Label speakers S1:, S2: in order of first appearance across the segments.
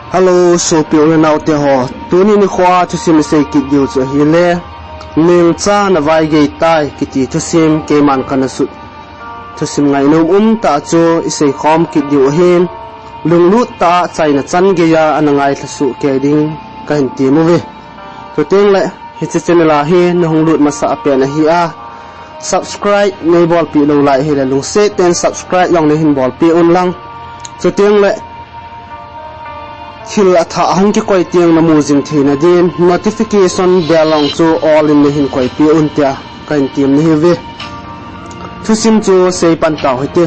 S1: Hello, so piu na te ho. Tuni ni khwa chu sim se ki diu chu hi le. Ning cha na vai ge tai ki ti chu sim ke man kana su. Chu sim ngai nom ta chu isei khom ki diu hin. Lung lut ta chai na chan ge ya anangai thla su ke ding ka hin ti mu ve. To teng le hi chu channel a hi na hung lut ma sa pe na hi a. Subscribe nei bol pi lo lai hi le lung se ten subscribe yong ne hin bol pi un lang. To teng le Khil atha hong ki koi tiang na mu jing thina din notification bell long chu all in hin koi pi un tia kan tim ni ve thu sim chu sei pan ta hoite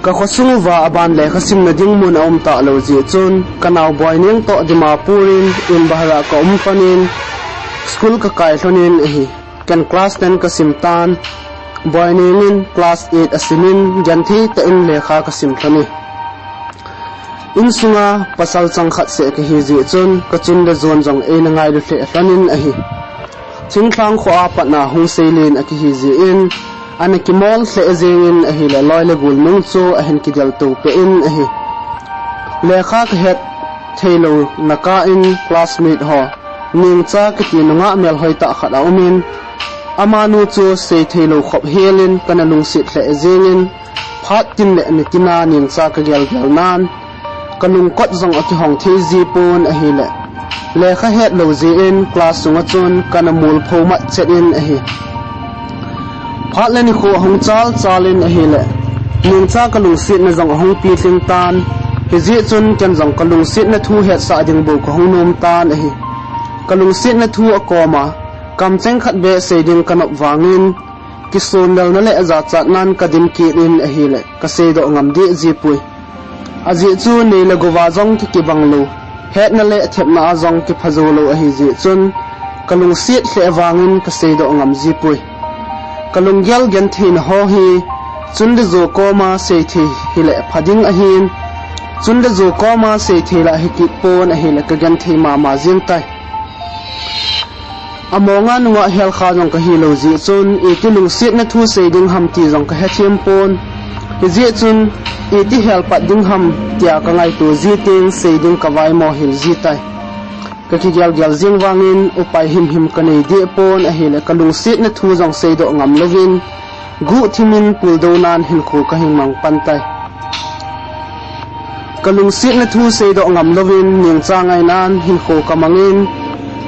S1: ka khosung wa aban le khasim na ding mun om ta lo ji chun kanaw boy ning to Dimapurin in bahara ka panin school ka kai thonin hi kan class 10 ka simtan boy ning class 8 asimin janthi ta in le kha ka sim thani in sunga pasal chang khat se ke hi ji chun ka chun da zon jong e na ngai lu hle thanin a hi ching thang khwa pa na hung seilin a ki hi ji in ana ki mol hle zengin a hi la loi le gul nung chu a hen ki dal to pe in a hi le kha ka het thailo naka in classmate ho ning cha ka ti nunga mel hoi ta khat a umin amanu chu sei thailo khop helin kana lung sit hle zengin phat tin le ni tina ning cha ka gel gel nan kanung kot zong aki hong the ji pon a hi le kha het lo ji in class sunga chun kana mul phoma chet in a hi phat le ni kho hong chalin a hi le ning cha kalung sit na zong hong pi tling tan hi ji chun ken zong kalung sit na thu het sa ding bo ko hong nom tan a hi kalung sit na thu a koma kam cheng khat be se ding kanop wangin ki son dal na le za chat nan kadim ki in a hi le ka se do ngam di ji pui aji chu nei la gowa zong ki banglo het na le thep na zong ki phazolo a hi ji chun kalung sit hle wangin ka sei do ngam ji pui kalung gyal gen thin ho hi chun de zo ko ma sei thi hi le phading a hin chun de zo ko ma sei thi la hi ki pon a hi le ka gen thi ma jing tai amonga nuwa hel kha jong ka hi lo ji chun e ki lung sit na thu sei ding ham ti jong ka he thiam pon hi ji chun iti help ding ham tia ka ngai tu ji ting sei ding ka vai mo hil ji tai ka ki gyal jing wangin upai him ka nei de pon a hele kalung sit na thu jong sei do ngam lovin gu thimin pul do nan hin kho ka hing mang pan tai kalung sit na thu sei do ngam lovin ning cha ngai nan hin kho ka mangin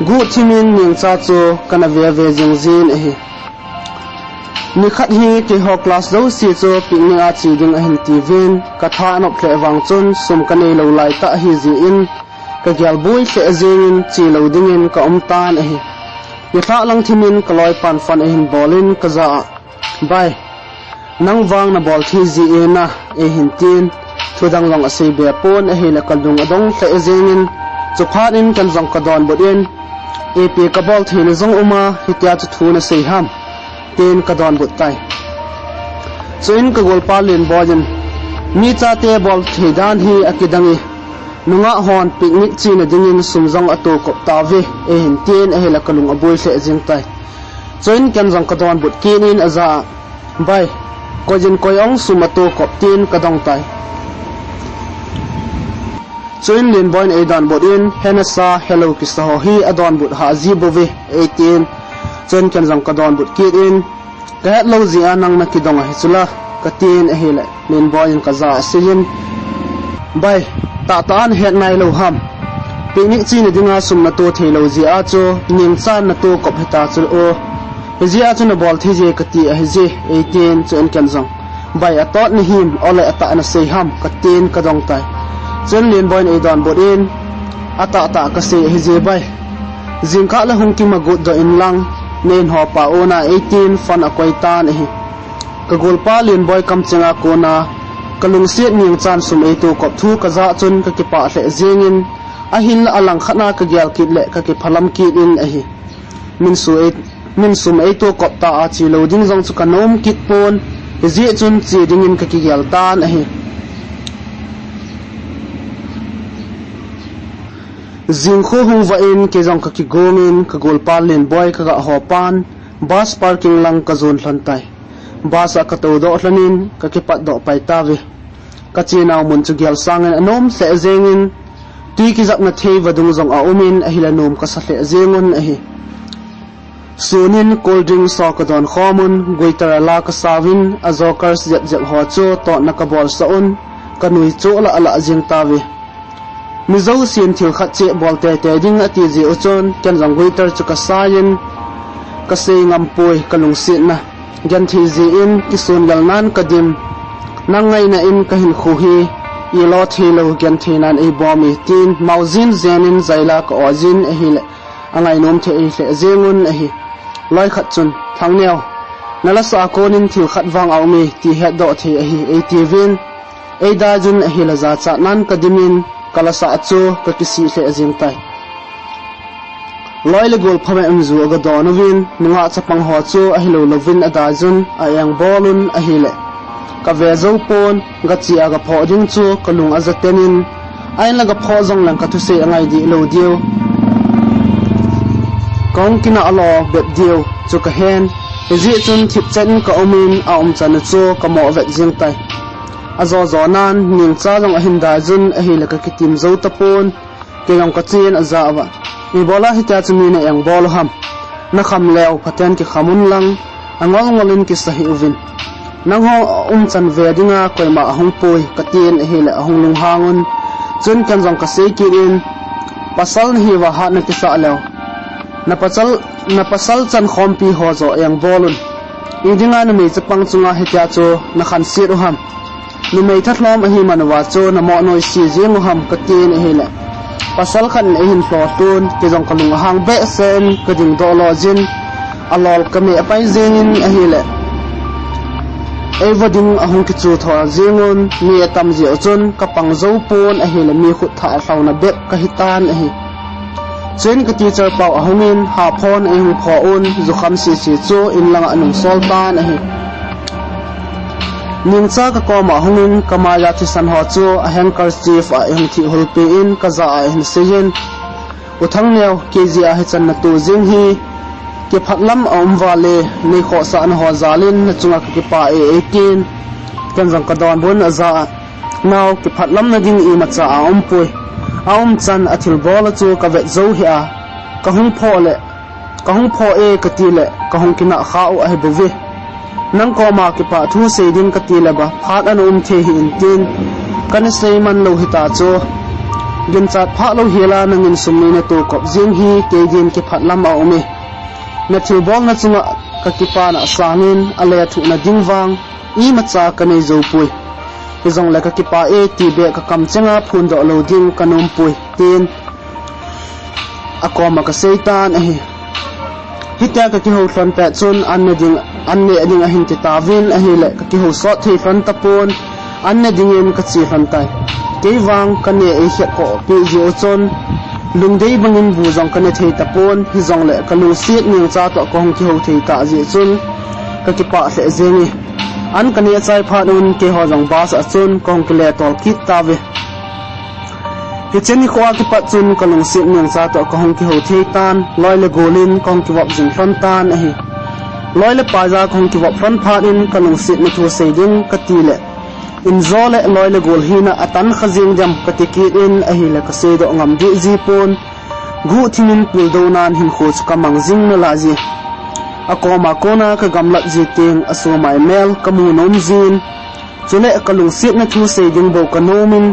S1: gu thimin ning cha chu kana ve jing jin a hi ni khat hi ke ho class do si cho picnic a chi ding a hin tivin ka tha nop hle wang chun sum ka nei lo lai ta hi ji in ka gyal boi hle zin chi lo ding in ka tan a hi ni tha lang thimin ka loi pan fan a hin bolin ka za bai nang wang na bol thi ji e na e hin tin thudang long a sei be pon a hi la kaldung adong hle zin in chu phat in kan jong ka don bodin e pe ka bol thina jong uma hitia chu thuna sei ham ten ka don but tai so in ka gol palin bojan mi cha te bol theidan hi akidangi nunga hon picnic china dingin sumjong ato ko tawe e hin ten a hela kalung aboi se jing tai so in kan jong ka don but kin in aza bai ko jin koyong sumato ko ten ka dong tai so in lin boy e dan but in henasa hello kista ho hi adon but ha ji bove 18 chen kan jong ka don but kit in ka het lo ji anang na ki dong a hisula ka tin a hele len boy in ka za sin bai ta an het nai lo ham picnic chi na dinga sum na to the lo ji a cho ning chan na to kop heta chul o ji a chuna bol thi je ka ti a ji 18 chen kan jong bai a tot ni him ole ata na sei ham ka tin ka dong tai chen len boy e don but in ata ka sei ji bai jingka la hung ki magut do in lang nen ho pa ona 18 fan akoi tan hi ka golpa len boy kam chenga kona kalung siat ning chan sum e to kop thu ka za chun ka ki pa hle zengin a hin alang khana ka gyal kit le ka ki phalam kit in a hi min sum e to kop ta a chi lo ding jong chu kanom kit pon ji chun chi ding in ka ki gyal tan a hi Zingkho hung va in ke jong ka ki gongin ka golpa len boy ka ga hopan bus parking lang ka zon hlantai bus a ka to do hlanin ka ki pat do pai ta ve ka chinaw mun chu gyal sangin anom se zengin tui ki zak na thei vadung zong a umin a hila num ka sa hle zengun a hi sunin cold drink so ka don khomun goitara la ka savin a zokers jet jet ho chu to na ka bol sa un kanui chu la ala jing tawi mizo sin thil khat che bol te te ding ati ji uchon ken jang goiter chu ka sayin ka sei ngam poi kalung sin na gan thi ji in ki sun gal nan kadim nangai na in ka hin khu hi i lo thilo gan thinan e bomi tin mauzin zenin zaila ka ozin a hi le angai nom the e hle zengun a hi loi khat chun thangneu nala sa konin thil khat wang au mi ti he do the a hi atvin e da jun a hi la za cha nan kadimin kala sa chu ka kisi hle azing tai loi le gol phame amzu aga donovin nuwa chapang ho chu a hi lo lovin ada jun a yang bolun a hi le ka ve zo pon ga chi aga pho ding chu kalung azatenin ain la ga pho zong lang ka thu se angai di lo dio kong kina alo bet dio chu ka hen ji chun thip chen ka omin a chan chu ka mo vet jing tai azo zo nan ning cha long a hin da jun a hi la ka kitim zo tapon ke long ka chen aza wa i bola hi ta chumi na yang bol ham na kham leo phaten ki khamun lang angol ngolin ki sahi uvin nang ho chan ve dinga koima hong poi ka tin a hi la hong lung hangun chun kan jong ka se ki in pasal hi wa ha na ki sa leo na pasal chan khompi ho zo yang bolun idinga na me chapang chunga hetia chu na khan sir ham nu mei thathlom a hi manwa chu na mo noi si jeng ham ka tin a hele pasal khan a hin flo tun ke jong kalung hang be sen ka ding do lo jin alol ka me apai zenin a hele evading a hong ki chu thwa zengun mi atam ji ochun ka pang zo pon a hele mi khut tha hlauna be ka hitan a hi chen ka teacher pau ahomin ha phone eng pho un zu kham si chu in lang anung soltan a hi ning cha ka ko ma homin kamaya thi san ho chu a hanker chief a eng thi hulpe in ka za a in sejen uthang neu kg a he chan na tu jing hi ke phatlam om wale nei kho sa an ho zalin na chunga ki pa e 18 kan jang ka don bun aza naw ke phatlam na ding i ma cha a om pui aum chan athil bola chu ka ve zo hi a ka hung pho e ka ti le ka hung kina kha u a he bovi nang ko ma ki pa thu se ding ka ti le ba phat an the hi in tin kan sei man lo hi ta chu gin chat pha lo hi la nang in sumni na to kop jing hi ke din ki phat lam a umi na thil bol na chunga ka ki pa na sangin ale thu na ding wang i ma cha ka nei zo pui zong la ka ki pa e ti be ka kam chenga phun do lo ding kanum pui tin akoma ka seitan a hi hitya ka ki ho thon pe chun an ne ding a hin ti tawin a hi le ka ki ho so thei thon tapon an ne ding in ka chi thon tai ke wang ka ne e hiat ko pi ji o chon lungdei bangin bu jong ka ne thei tapon hi zong le ka lu siat ning cha to ko hong ki ho thei ta ji chun ka ki pa se zengi an kani chai phanun ke ho jong bas a chun kong kle tol kit tawe hi cheni khwa ki pa chun kalung si ning cha to ko hong ki ho thei tan loi le golin kong ki wap jing thon tan a hi loi le pa ja kong ki wap thon phan in kalung si ni thu sei ding ka ti le in zole loi le gol hina atan khazing jam ka ti ki in a hi le ka se do ngam di ji pon gu thinin pil do nan hin khos ka mangjing na la ji akoma kona ka gamlat jiting asomai mel kamu nom zin chule kalung sit na thu sei ding bo kanomin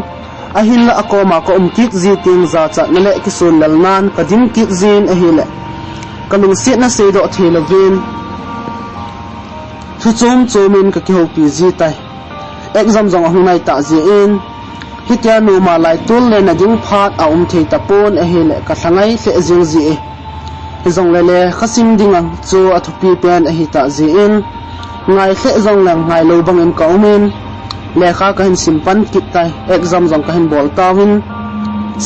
S1: ahin la akoma ko kit jiting za cha na le ki sun lal nan ka dim kit zin ahile kalung sit na sei do thelovin thu chom chomin ka ki ho pi ji tai exam jong hunai ta ji in hitya nu ma lai tul le na ding phat a thei tapon ahile ka thangai se jing ji zong le khasim dinga chu athupi pen a hi ta ji in ngai khe zong lang ngai lo bangin ka umin le kha ka hin simpan kit tai exam jong ka hin bol tawin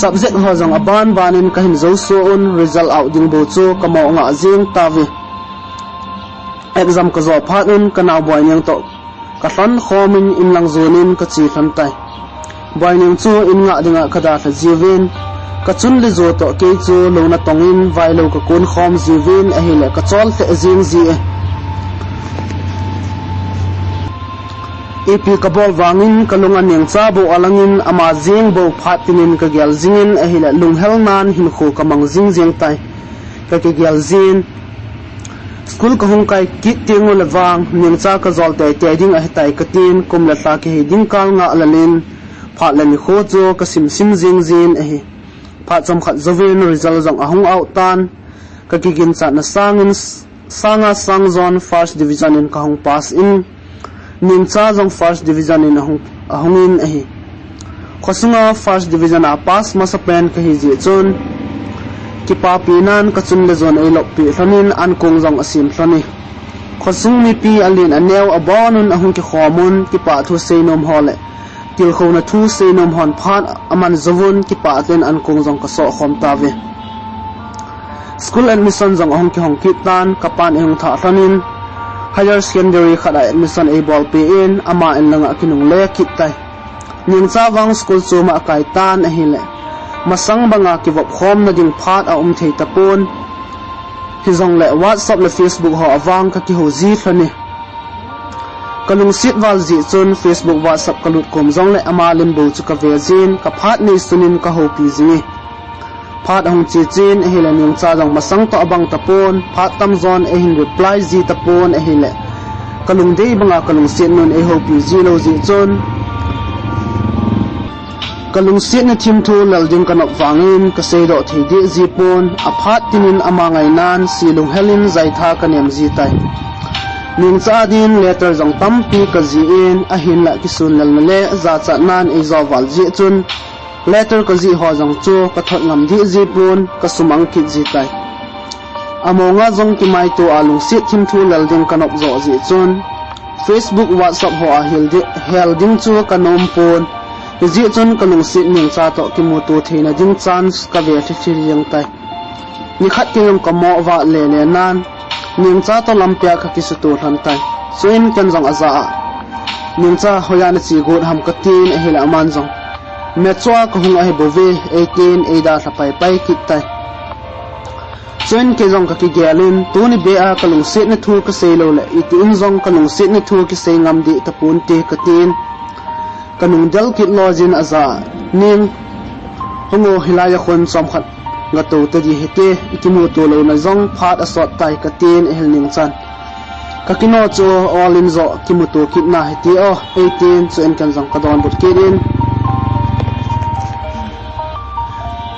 S1: subject ho jong aban banin ka hin zo so un result out ding bo chu ka mo nga jing tawi exam ka zo phatun ka na boy nyang to ka thon khomin in lang zonin ka chi thon tai boy nyang chu in nga dinga khada tha jiwin ka chun le zo to ke chu lo na tongin vai lo ka kun khom jiwin a hi le ka chol te jing ji ipi kabol wangin kalungan ning cha bo alangin ama jing bo phatinin ka gyal jingin a hila lunghel nan hin khu kamang jing jing tai ka ki gyal jin school ka hong kai ki tingu lawang ning cha ka zol te te ding a hetai ka tin kum la ta ki ding kal nga lalin phat lan kho cho ka sim sim jing jin a hi phat chom khat zovin result jong ahung out tan ka ki gin cha na sanga sangzon first division in ka hong pass in ning cha jong first division in ahung in a hi khosunga first division a pass masapen ka hi ji chun ki pa pinan ka chun le zon ei lok pi thanin an kong jong asim thlani khosung mi pi alin aneu abonun ahung ki khomun ki pa thu seinom hole til khona thu seinom hon phan aman zawun ki pa ten an kong jong ka so khom ta ve school admission jong ahung ki hong ki tan kapan ehung tha thanin higher secondary khada admission ei bol pe in ama en langa kinung le kit tai ning cha wang school chuma kai tan a hile masang banga ki vop khom na ding phat a thei tapon hi zong le WhatsApp le Facebook ho awang ka ki ho ji thlani kalung sit wal ji chun Facebook WhatsApp kalut kom zong le ama lim bo chu ka ve jin ka phat ni sunin ka ho pi ji phat hong chi chin a hila ning cha jong masang to abang tapon phat tam zon a hin reply ji tapon a hile kalung dei banga kalung sit nun e ho pi ji lo ji chun kalung sit na thim thu lalding kanop wangin ka seido theidi jipon aphat tinin ama ngai nan silung helin zaitha kanem ji tai ning cha din letter jong tampi ka ji in a hin la kisun lal le za cha nan e zawal ji chun letter ka ji ho jong chu ka thot ngam di jipon ka sumang ki ji tai amonga jong ki mai to alung sit thim thu lalding kanop zo ji chun Facebook WhatsApp ho a helding chu kanom pon ji chun kalung sit ning cha to ki mu tu theina ding chance ka ve thi yang tai ni khat ki yong kamo wa le le nan ning cha to lampia ka ki su tu han tai suin kan jong aza ning cha hoya na chi gut ham ka tin a hila man jong me chwa ka hung a he bove 18 eida tha pai pai kit tai suin ke jong ka ki gelin tu ni be a kalung sit na thu ka sei lo le iti in jong kalung sit ni thu ki sei ngam di ta pun te ka tin kanung dal kit lojin aza ning hongo hilaya khon som khat nga to ta di hete ikimu to lo na zong phat asot tai ka tin hel ning chan ka kino cho all in zo kimu to kit na hete o 18 so en kan jong ka don bot kirin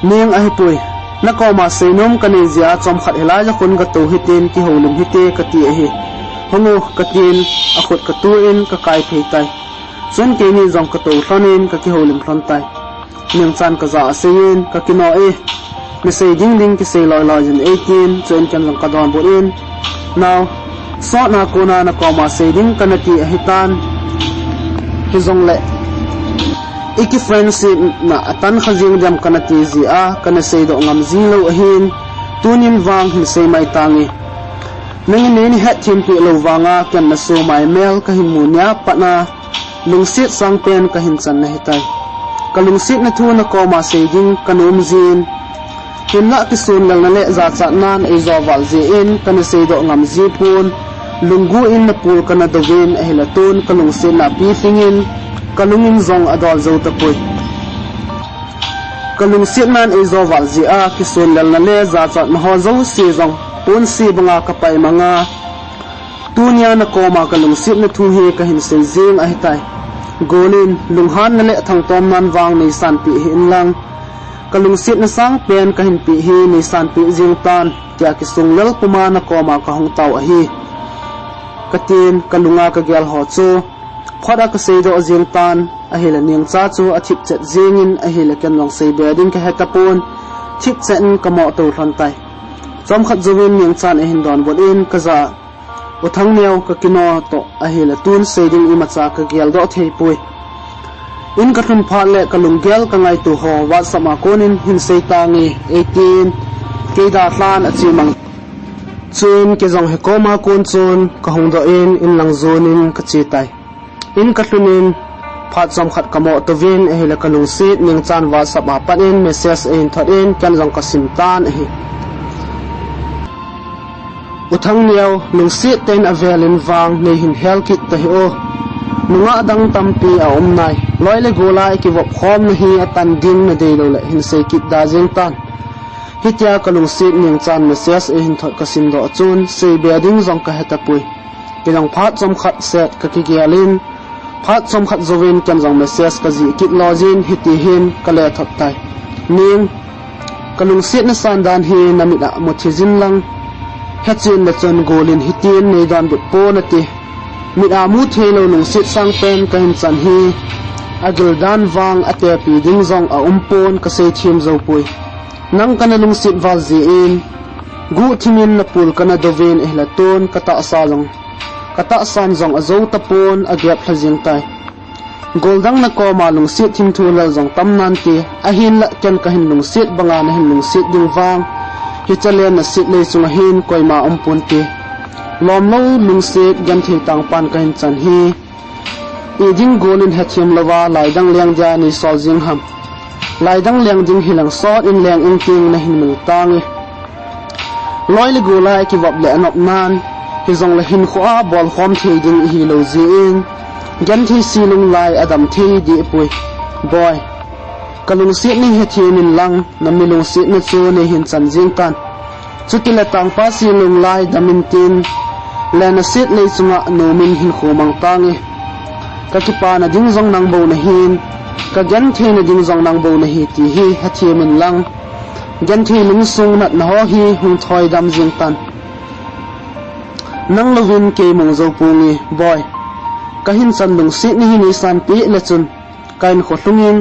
S1: ning a hipui na ko ma seinom kanezia chom khat hilaya khon ga to hitin ki holum hite ka ti a hi hongo ka tin a khot ka tu in ka kai phei tai chun ke ni jong ka to thlonin ka ki holim thon tai ning chan ka za sein ka kino e mi sei ding ding ki sei loi loi jin 18 chun kan jong ka don bo in now so na ko na ko ma sei ding kan ti a hitan hi jong le iki friendship na atan khajing jam kan ti ji a kan sei do ngam ji lo a hin tunin wang hin sei mai tangi nang ni hat thim pi lo wanga kan na so mai mel ka hin mu nya pa na lungsit sang pen ka hin chan na hitai kalungsit na thu na ko ma seiding kanum zin hinla ki sun lang na le za cha nan e zo wal je in kan se do ngam ji pun lungu in na pul kana dovin a hilatun kalungsit na pi thingin kalungin zong adol zo ta pui kalungsit nan e zo wal je a ki sun lang na le za cha na ho zo si zong pun si banga ka pai manga tunia na koma kalung sit na thu he ka hin sen jing a hitai golin lunghan na le thang tom nan wang nei san pi hin lang kalung sit na sang pen ka hin pi hi nei san pi jing tan tia ki sung lel puma na koma ka hong tau a hi katin kalunga ka gel ho chu khoda ka sei do jing tan a hila ning cha chu a thip chet jingin a hila ken long sei beding ka hetapon thip chen ka mo to thon tai chom khat zuwin ning chan a hin don bodin ka za uthang neo ka kino to a hila tun seiding i macha ka gel do thei pui in ka thun pha le ka lung gel ka ngai tu ho WhatsApp ma konin hin sei tangi 18 ke da hlan a chimang chun ke jong he ko ma kon chun ka hong do in lang zonin ka chi tai in ka thunin phat chom khat ka mo to vin a hila ka lung sit ning chan WhatsApp ma pan in message in thot in kan jong ka sim tan a hi uthang niaw lung sit ten avelin wang nei hin hel kit ta hi o nunga dang tampi a omnai loi le gola ki vop khom na hi atan ding na de lo le hin se kit da jeng tan hitia kalung sit ning chan message e hin thot ka sim do chun se be ding jong ka heta pui kilang phat chom khat set ka ki gialin phat chom khat zovin kan jong message ka ji kit login hiti hin ka le thot tai ning kalung sit na san dan hi namida mo thizin lang hachin la chon golin hitin nei dan but po na ti mida mu thelo lung sit sang pen ka hin chan hi agil dan wang ate pi ding jong a umpon ka se thim zo pui nang kana lung sit wal ji in gu thimin na pul kana doven ehlaton kata sa jong kata san jong azo tapon agyap hajing tai goldang na ko ma lung sit thim thulal jong tamnan ti a hin la ken ka hin lung sit banga na hin lung sit ding wang hi chalen na sit le chung hin koima umpon ti lom lo lung sit gan thi tang pan ka hin chan hi e ding golin hathiam lawa laidang liang ja ni sol jing ham laidang liang ding hilang sot in liang ing ting na hin mul tang loi le gola ki wap le anop nan hi zong la hin kho a bol khom thei ding hi lo ji in gan thi silung lai adam thei di pui boy kalung sit ni hathiam in lang na milung sit na chu ne hin chan jing kan chutila tang pa silung lai damin tin lena sit le chunga no min hin khomang tangi ka ki pa na ding zong nang bo na hin ka gan the na ding zong nang bo na hi ti hi hathiam in lang gan the ling sung nat na ho hi hung thoi dam jing tan nang lovin ke mong zo pungi boy ka hin san lung sit ni ni san pi le chun kain kho hlungin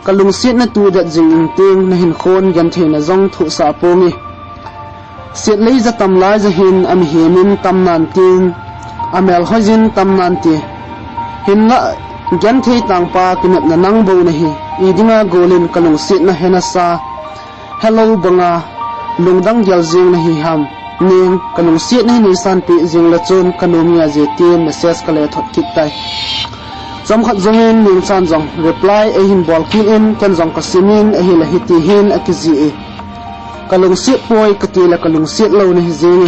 S1: ka lung sit na tu dat jing in ting na hin khon gan the na zong thu sa pungi sit lei za tam lai za hin am himin tam nan tin amel hojin tam nan ti hin la gan thei tang pa kinat na nang bo na hi idinga golin kalung sit na hena sa hello banga lungdang gyal jing na hi ham ning kalung sit na ni san pi jing la chun kanomia je tin message ka le thot kit tai chom khat zongin ning chan jong reply e hin bol kin in kan jong ka simin e hi la hiti hin akiji e kalung sit poi katila kalung sit lo na hi jing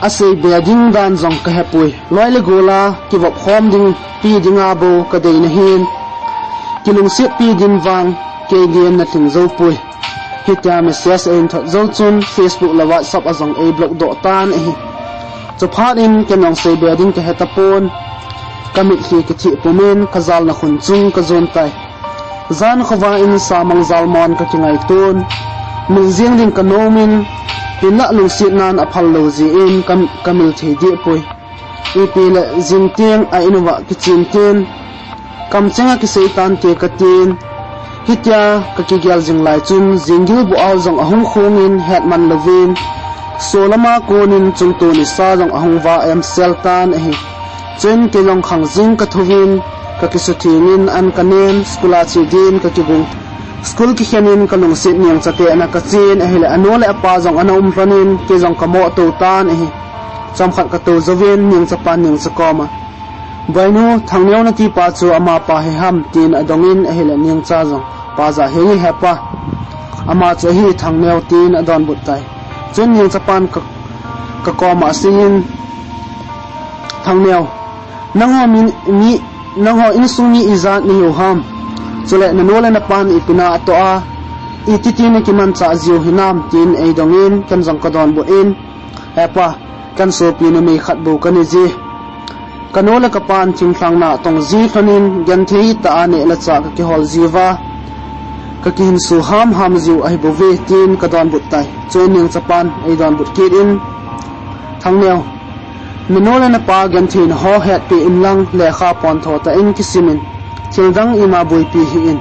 S1: ase beading dan jong ka hapui loile gola ki vop khom ding pi dinga bo ka dei na hin kilung sit pi din wang ke gen na thing zo pui hitia message in thot zo chun facebook la whatsapp azong a block do tan e cho phat in kenong se beading ka hetapon kamit hi ki thi pumen kazal na khun chung ka zon tai zan khawa in samang zalmon ka kingai ton min jing ding kanomin pinla lung sit nan aphal lo ji in kamil thei di pui ipile jing tiang a inwa ki chin tin kam chenga ki seitan te katin hitia ka ki gyal jing lai chun jingil bu aw jong ahung khongin hetman lovin solama konin chung to ni sa jong ahung wa em seltan hi chen ke long khang jing ka thovin ka ki suthingin an kanen skula chi din ka ki gung school ki khianin kalung sit niang chate ana ka chin a hile anole apa jong ana umranin ke jong kamo to tan hi chom khat ka to zoven ning chapan ning chakoma bainu thangneu na ti pa chu ama pa he ham tin adongin a hile ning cha jong pa za he hapa ama chu hi thangneu tin adon butai chun ning chapan ka koma sin thangneu nangho mi nangho in suni izat ni ham chule na nola na pan ipina to a ititi ni kiman cha jiu hinam tin ei dongin kan jong ka don bo in hapa kan so pi na me khat bo kan ji kanola ka pan thing thlang na tong ji thanin gan thei ta ane la cha ka ki hol jiwa ka ki hin su ham jiu ai bo ve tin ka don but tai choning chapan ei don but kid in thangneu minola na pa gan thin ho het pi in lang le kha pon tho ta in kisimin childang ima boi pi hi in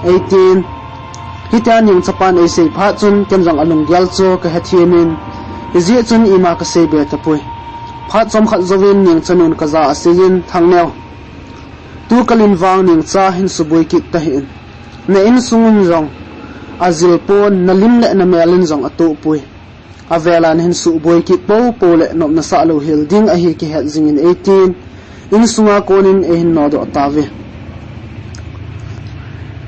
S1: 18 hitan yung chapan ai sei pha chun ken jang alung gyal cho ka hathiamin izi chun ima ka sei be ta pui pha chom khat zovin ning chanun ka za asin thangneu tu kalin wang ning cha hin subui ki ta hin na in sungun jong azil pon na lim le na melin jong atu pui avelan hin su boi ki po le nom na sa lo hil ding a hi ki het jing in 18 in sunga konin e hin no do tawe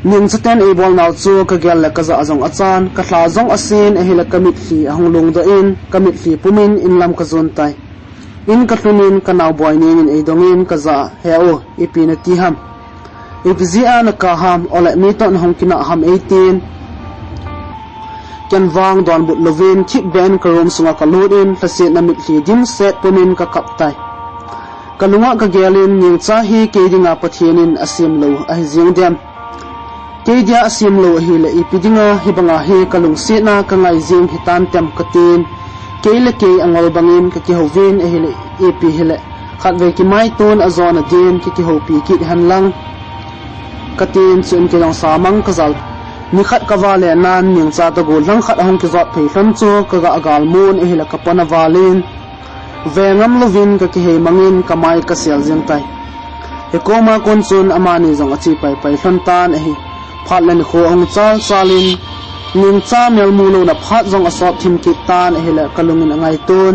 S1: ning chaten e bol naw chu ka gel la ka za azong achan ka thla zong asin e hila kamit fi ahung lung do in kamit fi pumin in lam ka zon tai in katlunin kanau boinin in edongin kaza heo ipinati ham ipzia na ka ham ole mi ton hong kina ham 18 ken wang don but lovin chip ben karom sunga kaludin fasit na mit li dim set pumin ka kaptai kalunga ka gelin ning cha hi kedinga pathienin asim lo a jing dem kedia asim lo hi le ipidinga hibanga hi kalung sina ka ngai jing hitan tem katin keile ke angol bangin ka ki hovin e hele epi hele khatve ki mai ton azona din ki hopi ki hanlang katin chun ke long samang kazal ni khat kawale nan ning cha ta gol lang khat hong ki zot phei hlon chu ka ga agal mun e hele kapana walin vengam lovin ka ki he mangin kamai ka sel jeng tai he koma kon chun amani jong achi pai pai hlon tan e hi phatlen kho ong chal chalin ning cha mel mulo na phat jong asop thim ki tan e hele kalungin angai ton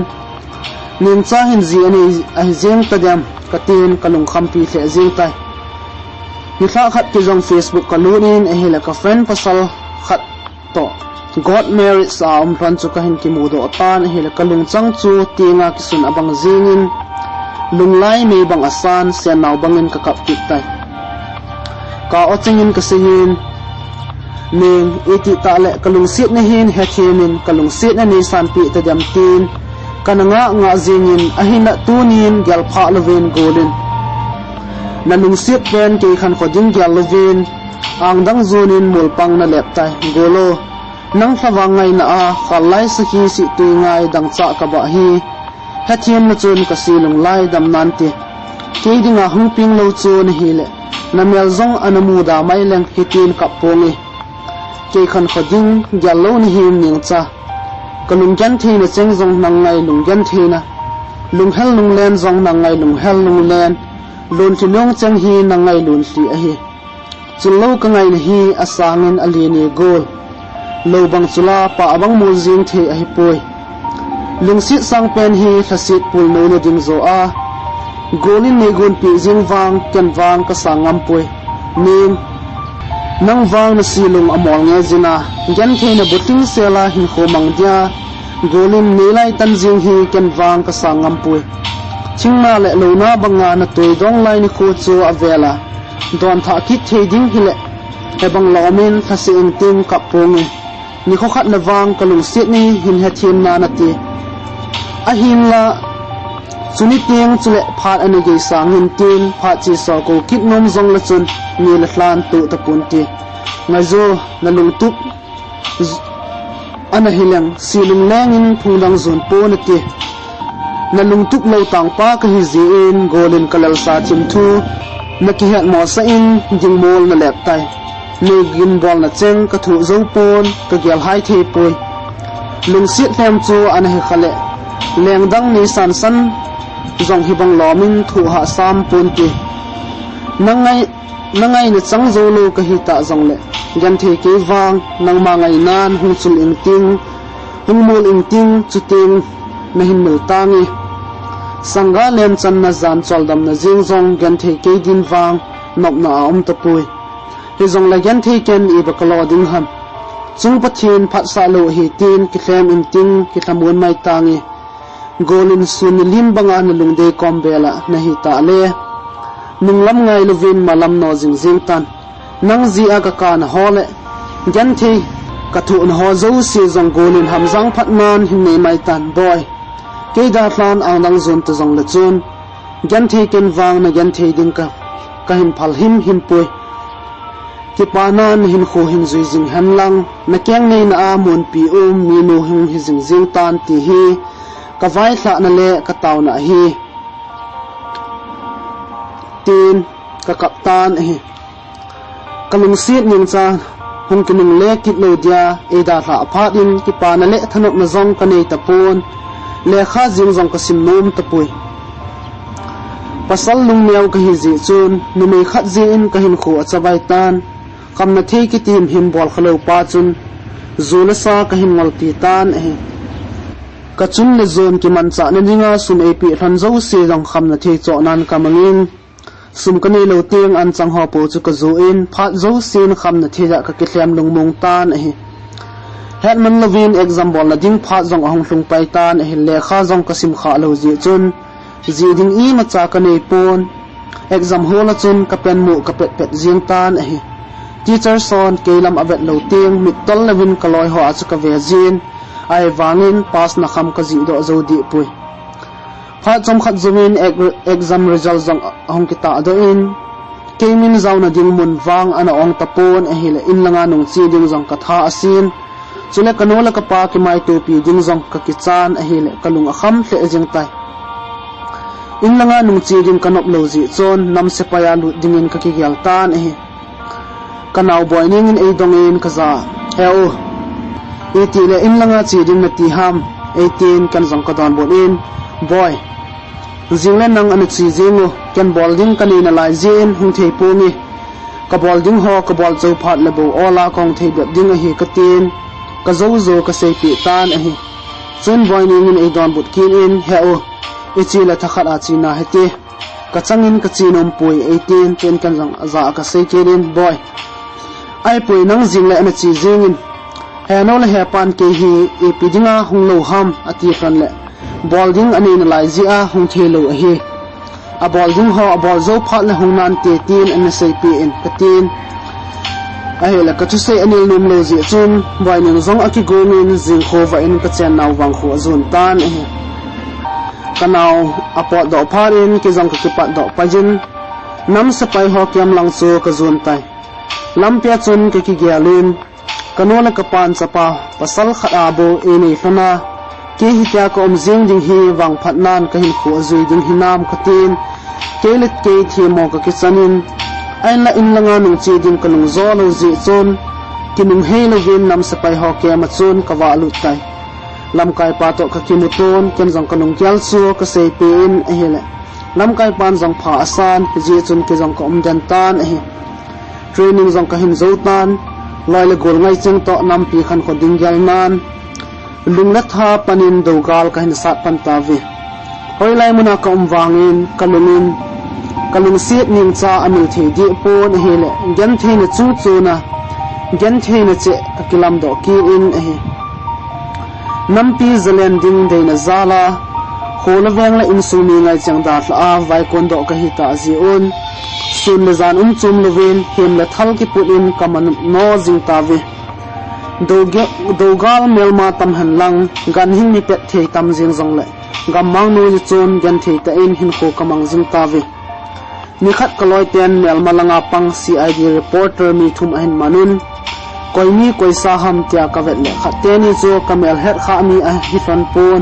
S1: ning cha hin ji ani a jeng ta dam katin kalung khampi hle jeng tai ni kha khat ki jong Facebook kalunin e hele ka friend pasal khat to God merit sa ran chu ka hin ki mu do tan e hele kalung chang chu tinga ki sun abang jingin lunglai me bang asan se naw bangin ka kap ki tai ka ochingin ka sehin ning iti ta le kalung sit na hin hethemin kalung sit na ni san pi ta dam tin kananga nga jingin ahina tunin gyal pha lovin golin nanung sit pen ke khan khoding gyal lovin angdang zonin mulpang na leptai golo nang thawangai na a khalai sakhi si tuingai dang cha ka ba hi hethiam na chun ka silung lai dam nanti keidinga hungping lo chun hi le namel zong anamu da mai leng hitin kapongi ke khan khoding gyalo ni him ning cha kalung gan the na cheng zong nangai lung gan the na lung hel lung len zong nangai lung hel lung len lun tinong cheng hi nangai lun si a hi chulo ka ngai na hi asangin alini gol lo bang chula pa abang mu jing the a hi poi lung sit sang pen hi thasit pul no na ding zo a golin ne gon pi jing wang ken wang ka sangam poi ning nang wang na silung amol nge jina gan the na buting sela hin khomang dia golin nelai tan jing hi ken wang ka sangam poi chingma le lona banga na toy dong lai ni khu chu avela don tha ki theding hile ebang lomin thase in tim kapongi ni kho khat na wang kalung sit ni hin he thim na na ti a hin la chuni ting chule phat ani ge sangin tin phat chi so ko kit nom zong la chun ni la hlan tu ta pun ti ngazo na lung tup ana hileng silung lengin phungdang zon po na ti na lung tup lo tang pa ka hi ji in golin kalal sa chim thu na ki het mo sa in jing mol na lep tai ne gin bol na cheng ka thu zo pon ka gyal hai the poi lung sit hem chu an he khale lengdang ni san san zong hi bang lomin thu ha sam pon ti nangai na chang zo lo ka hi ta zong le gan the ke wang nang ma ngai nan hung chul ing ting hung mol ing ting chu ting na hin mil tangi sanga lem chan na zan chol dam na jing zong gan the ke din wang nop na ta pui he zong la gan the ken i ba kalo ding ham chung pathin phat sa lo hi tin ki thlem in ting ki thamun mai tangi golin sun lim banga na lungde kombela na hi ta le ninglam ngai lovin malam no jing jing tan nang ji aga ka na hole gan the ka thu na ho zo si zong golin hamjang phatman hin nei mai tan boy ke da tlan ang dang zon ta zong la chun gan the ken wang na gan the ding ka hin phal him pui ki panan hin kho hin zui jing han lang na kyang nei na a mun pi mi no hin hi jing jing tan ti hi ka vai thla na le ka taw na hi tin ka kaptan hi kalung sit ning cha hung kining le kit lo dia e da thla phat in ki pa na le thanop na zong ka nei ta pon le kha jing zong ka sim nom ta pui pasal lung mew ka hi ji chun nu mei khat ji in ka hin kho achawai tan kam na the ki tim him bol khalo pa chun zula sa ka hin ngol ti tan e ka chun le zon ki man cha na ninga sun ap than zo se jong kham na the cho nan ka mangin sum ka nei lo teng an chang ho po chu ka zo in phat zo sin kham na the ja ka ki hlam lung mong tan e Hetman Lovin example na ding phat zong ahong hlung pai tan he le kha zong ka sim kha lo ji chun ji ding I ma cha ka nei pon exam hall a chun ka pen mu ka pet jing tan a hi teacher son kelam avet lo ting mit tol lewin kaloi ho achu ka ve jin ai wangin pass na kham ka ji do zo di pui pha chom khat zumin exam result zong hong kita do in kemin zauna ding mun wang ana ong tapon a hile in langa nung chi ding zong ka tha asin chule kanola ka pa ki mai tu pi ding zong ka kichan a hile kalung a kham hle jing tai in langa nung chi ding kanop lo ji chon nam se pa ya lu dingin ka ki gyal tan a hi kanau boy ning in ei dong in kaza heo iti le in langa chi ding na ti ham 18 kan zong ka don bon in boy zinglen nang anu chi jingu ken bolding kanina lai jin hung thei pungi ka bolding ho ka bol chau phat le bo ola kong thei bet ding a hi ka tin ka zo zo ka sei pi tan a hi chun boy ning in ei don but kin in heo ichi la thakhat a chi na hete ka changin ka chinom pui 18 ten kan jang za ka sei kerin boy ai pui nang jingle anu chi jingin he no la he pan ke hi e pidinga hung lo ham ati fran le bolding ani na lai zia hung thelo a hi a bolding ho a bol zo phat le hung nan te tin an sei pi in katin a he la ka chu sei anil num lo zi chun boy ning zong aki gomin jing kho wa in ka chen naw wang kho zun tan a hi kanau apot do pharin ki jong ka ki pat do pajin nam sa pai ho kyam lang chu ka zun tai lampia chun ka ki gyalin kanola ka pan chapa pasal khara bo e nei thana ke hi kya ko omjing ding hi wang phatnan ka hin khu azui ding hinam khatin kelet ke thi mo ka kisanin ain la in langa nung chi ding kanung zo lo ji chon kinung he lo vin nam sa pai ho ke ma chun ka wa lu tai lam kai pa to ka kimuton ken jong kanung kyal chu ka sei pe in a hele lam kai pan jong pha asan ji chun ke jong ka dan tan a hi training jong ka hin zo tan loi le gol ngai cheng to nam pi khan kho ding gal nan lungla tha panin dogal ka hin sat pan ta vi hoi lai muna ka wangin kalung siet ning cha amil the di pon hele gen the na chu chu na gen the na che ka kilam do ki in a hi nampi zalen ding de na zala khola weng la in sumi ngai chang da a vai kon do ka hi ta ji on sun le zan chum lovin hem la thal ki put in kaman no jing ta vi dogal melma tam han lang gan hin mi pet thei tam jing jong le gam mang no ji chon gan thei ta in hin kho kamang jing ta vi ni khat kaloi ten melma langa pang CID reporter mi thum ahin manun koimi koisa ham tia ka vet le khateni zo kamel het kha mi a hi fan pon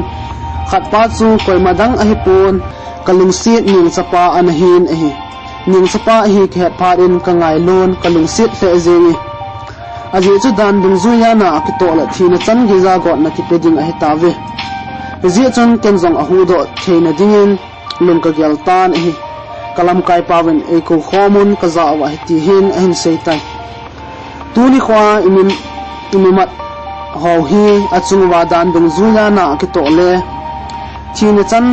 S1: khat pa chu koi madang a hi pon kalung sit ning chapa an hin a hi ning chapa hi khet pha in ka ngai lon kalung sit fe zeni aje chu dan dung zu ya na ki to la thina chan gi za go na ki peding a hi ta ve ji chon ken jong a hu do theina dingin lung ka gyal tan a hi kalam kai pawen e ko khomun ka za wa ti hin a hin sei tai tuni khwa inimat ho hi achung wa dan dung zu ya na ki to le thina chan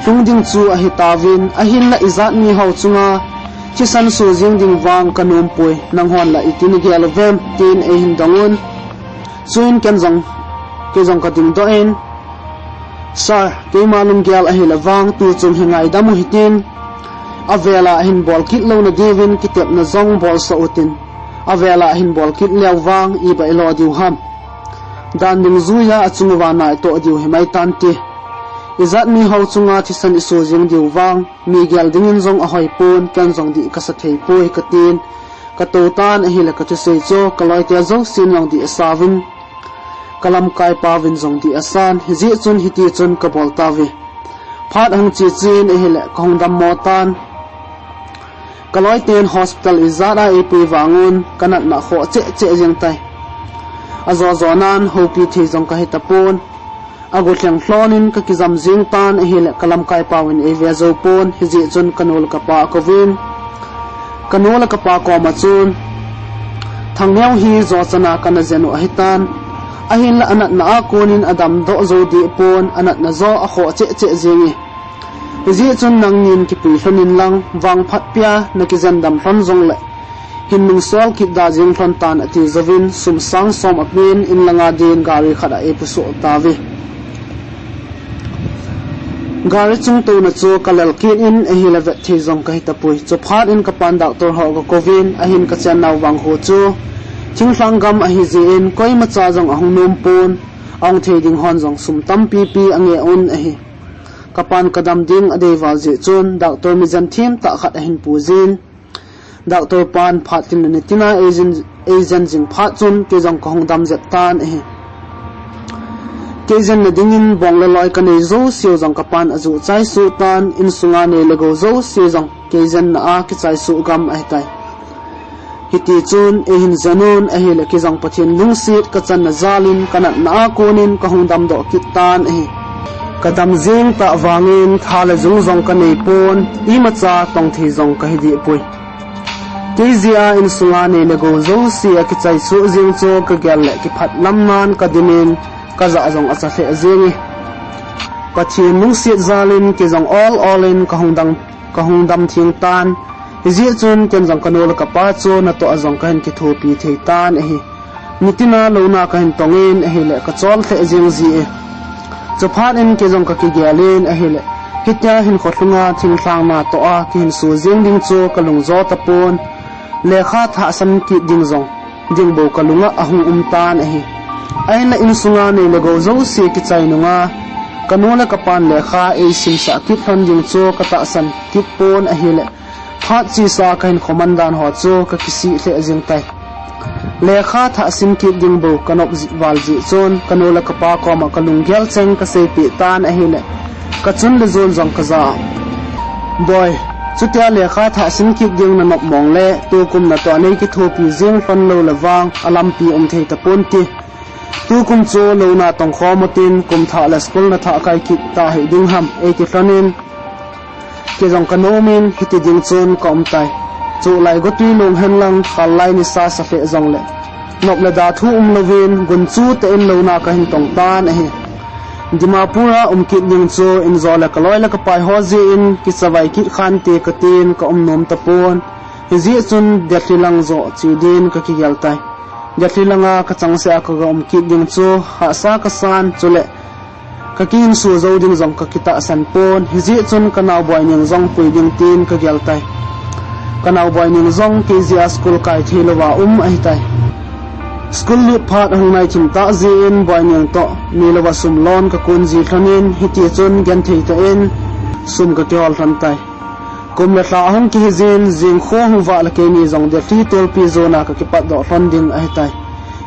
S1: lung ding chu a hi tawin a hin la izat mi ho chunga chi san su jing ding wang kanum pui nang hon la itin gel vem tin e hin dongun chuin ken jong ke jong ka ding do en sar ke malum gel a hi la wang tu chum hingai damu hitin avela hin bol kit lo na devin kitep na zong bol so utin avela hin bol kit lew wang i ba ilo diu ham dan ding zuya achung wa na to diu himai tan ti izat mi ho chunga thisan isu jing diu wang mi gel dingin zong a hoi pon kan zong di ka sa thei poi ka tin ka to tan a hila ka tu sei cho kaloi tia zong sin yang di asawin kalam kai pawin zong di asan ji chun hiti chun ka bol tawi phat hang chi chin a hila ka hong dam mo tan kaloi ten hospital izara e pi wangun kanat na kho che jeng tai azo zonan hopi thi jong ka hitapon ago tlang hlonin ka kizam jing tan a hile kalam kai pawin e via zo pon hiji chun kanol ka pa kovin kanol ka pa ko ma chun thangneu hi zo chana kana zenu a hitan a hin la anat na akonin adam do zo di pon anat na zo a kho che jingi hiji chun nang nin ki pi hlonin lang wang phat pia na ki zan dam hlon zong le hin ning sol ki da jing hlon tan ati zawin sum sang som apin in langa din gari khada e puso tawi gari chung tu na chu kalal kin in a hi la vet thi zong ka hitapui chu phat in ka pan doctor ho ko kovin a hin ka chan naw wang ho chu chingthlang gam a hi ji in koi ma cha zong ahung nom pun ong the ding hon zong sum tam pi ange un a hi kapan kadam ding ade wal ji chun doctor mi jan thim ta khat a hin pu jin doctor pan phatin ni tina agent jing phat chun ke jong ko hong dam zet tan a hi kezen na dingin bong la loi ka nei zo siu jong kapan azu chai su tan in sunga ne lego zo siu jong kezen na a ki chai su gam ai tai hiti chun e hin zanun a hi le ki jong pathin lung sit ka chan na zalin kanat na konin ka hong dam do ki tan a hi kadam jing ta wangin thala zung jong ka nei pon I ma cha tong thi jong ka hi di pui kezia in sunga ne lego zo si a ki chai su jing cho ka gyal le ki phat lam nan ka dimin kaza azong asa the azingi pathin nung sit zalin ke jong all in ka hong dam thing tan hizi chun ken jong kanol ka pa chu na to azong ka hin ki thopi thei tan a hi nitina lona ka hin tongin a hi le ka chol the azing ji e chophat in ke jong ka ki gyalin a hi le hitya hin khotlunga thing thlang na to a ki hin su jing ding chu kalung zo tapon lekha tha san ki ding jong ding bo kalunga ahung tan a hi aina in sunga ne lego zo se ki chainunga kanola kapan le kha e sim sa ki thon jing cho ka ta san ki pon a hele phat chi sa kain khomandan ho cho ka kisi hle ajing tai le kha tha sim ki ding bo kanop wal ji chon kanola kapa ko ma kalung gel cheng ka se pi tan a hele ka chun le zon jong ka za boy chutia le kha tha sim ki ding na nop mong le tu kum na to nei ki thopi jing fon lo lawang alam pi thei ta pon ti tu kum cho lo na tong kho motin kum tha la school na tha kai ki ta he ding ham e ki flanin ke jong kanomin hiti ding chon kom tai chu lai go tui long hen lang khal lai ni sa sa fe jong le nok la da thu lovin gun chu te in lo na ka hin tong tan a he dimapura ki ding chu in zo la kaloi la ka pai ho ji in ki sawai ki khan te ka tin ka nom tapon hi chun de thlilang zo chi din ka ki gal tai jatlilanga ka changse ka gom ki ding chu ha sa ka san chule ka kin su zo ding jong ka kita san pon hizi chun ka naw boy ning jong pui ding tin ka gyal tai ka naw boy ning jong ke zia school kai thilowa ai tai school li phat hang nai chim ta ji in boy ning to nilowa sum lon ka kun ji thanin hiti chun gan thei ta in sum ka kyol than tai kum la tla hong ki jin jing kho hu wa la ke ni jong de ti tol pi zona ka ki pat do funding ai tai